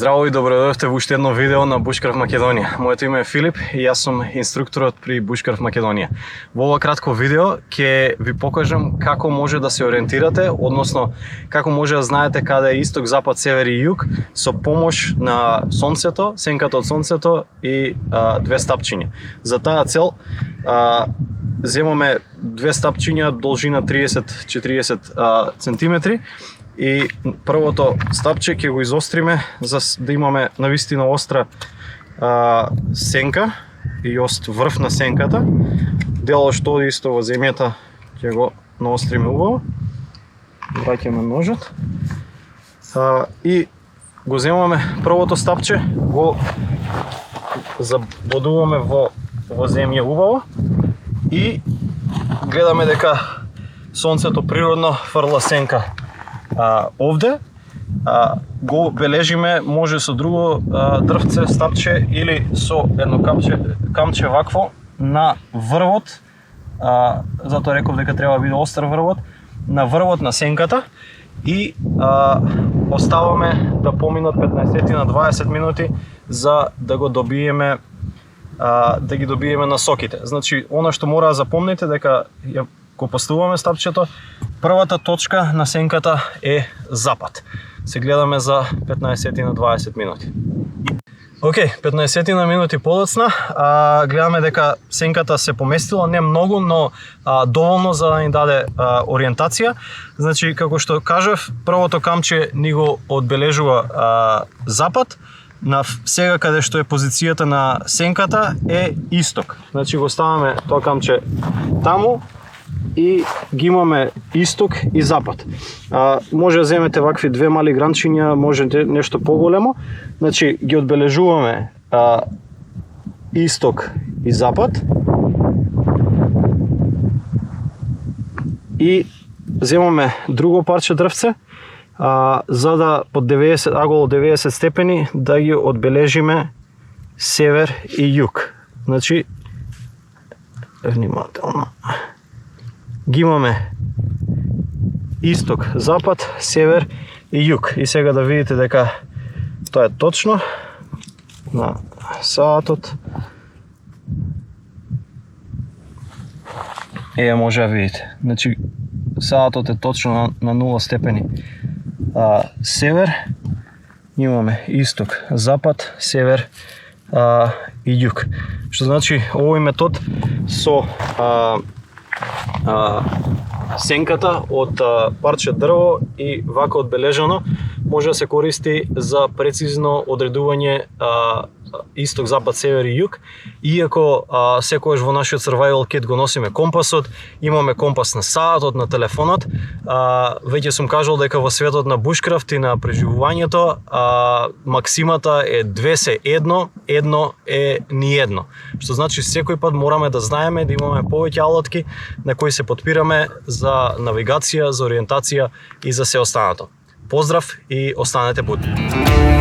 Здраво и добродојавте во уште едно видео на Bushcraft Македонија. Моето име е Филип и јас сум инструкторот при Bushcraft Македонија. Во ова кратко видео ќе ви покажам како може да се ориентирате, односно како може да знаете каде е исток, запад, север и југ со помош на сонцето, сенката од сонцето и две стапчиња. За таа цел земаме две стапчиња должина 30-40 сантиметри. И првото стапче ќе го изостриме за да имаме навистина остра сенка и ост врв на сенката. Дело што оди исто во земјата ќе го наостриме убаво. Враќаме ножот. И го земаме првото стапче, го забодуваме во земја убаво и гледаме дека сонцето природно фрла сенка овде, го бележиме може со друго дрвце, стапче или со едно камче вакво на врвот, затоа реков дека треба да биде остар врвот, на врвот на сенката и оставаме да поминат 15 на 20 минути за да го добиеме да ги добиеме насоките. Значи, она што мора да запомните дека го поставуваме стапчето, првата точка на сенката е запад. Се гледаме за 15 на 20 минути. Океј, 15 на минути подоцна, гледаме дека сенката се поместила, не многу, но доволно за да ни даде ориентација. Значи, како што кажав, првото камче ни го одбележува запад, на сега каде што е позицијата на сенката е исток. Значи, го ставаме тоа камче таму, и ги имаме исток и запад. Може да земете вакви две мали гранчиња, може нешто поголемо. Значи, ги одбележуваме исток и запад и земаме друго парче дрвце, за да под 90 аголо 90 степени да ги одбележиме север и југ. Значи, внимателно. Ги имаме исток, запад, север и југ. И сега да видите дека тоа е точно на саатот. Може да видите. Значи, саатот е точно на 0 степени север. Имаме исток, запад, север и југ. Што значи, овој метод со сенката од парче дрво и вака одбележано може да се користи за прецизно одредување исток, запад, север и југ. Иако секогаш во нашиот survival kit го носиме компасот, имаме компас на саатот, на телефонот, веќе сум кажал дека во светот на Bushcraft и на преживувањето максимата е 2 се 1, 1 е ни едно. Што значи секој пат мораме да знаеме да имаме повеќе алатки на кои се потпираме за навигација, за ориентација и за се останато. Поздрав и останете будни!